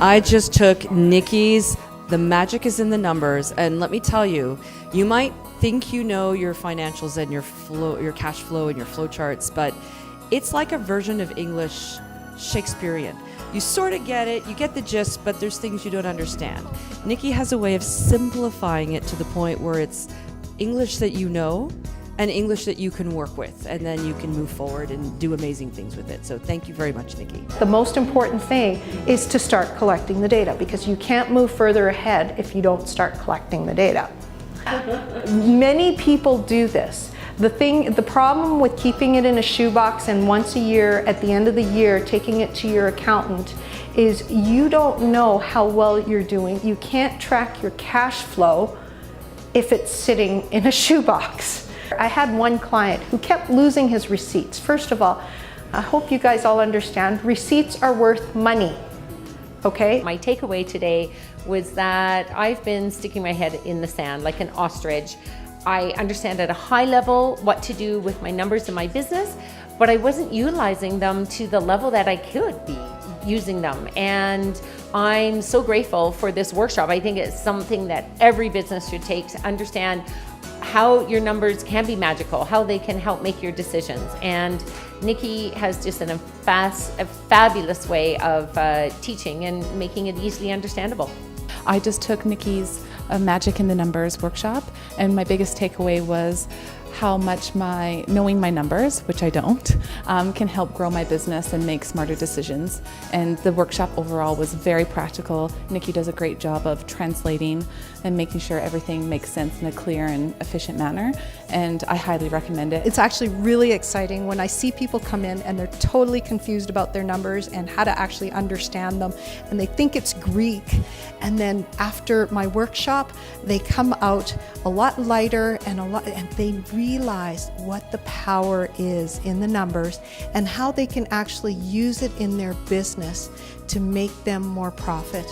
I just took Nikki's The Magic is in the Numbers, and let me tell you, you might think you know your financials and your flow, your cash flow and your flow charts, but it's like a version of English Shakespearean. You sort of get it, you get the gist, but there's things you don't understand. Nikki has a way of simplifying it to the point where it's English that you know and English that you can work with, and then you can move forward and do amazing things with it. So thank you very much, Nikki. The most important thing is to start collecting the data, because you can't move further ahead if you don't start collecting the data. Many people do this. The problem with keeping it in a shoebox and once a year, at the end of the year, taking it to your accountant is you don't know how well you're doing. You can't track your cash flow if it's sitting in a shoebox. I had one client who kept losing his receipts. First of all, I hope you guys all understand, receipts are worth money, okay? My takeaway today was that I've been sticking my head in the sand like an ostrich. I understand at a high level what to do with my numbers in my business, but I wasn't utilizing them to the level that I could be using them. And I'm so grateful for this workshop. I think it's something that every business should take to understand how your numbers can be magical, how they can help make your decisions. And Nikki has just a fabulous way of teaching and making it easily understandable. I just took Nikki's Magic in the Numbers workshop, and my biggest takeaway was how much knowing my numbers, which I don't, can help grow my business and make smarter decisions. And the workshop overall was very practical. Nikki does a great job of translating and making sure everything makes sense in a clear and efficient manner, and I highly recommend it. It's actually really exciting when I see people come in and they're totally confused about their numbers and how to actually understand them, and they think it's Greek, and then after my workshop they come out a lot lighter and they realize what the power is in the numbers and how they can actually use it in their business to make them more profit.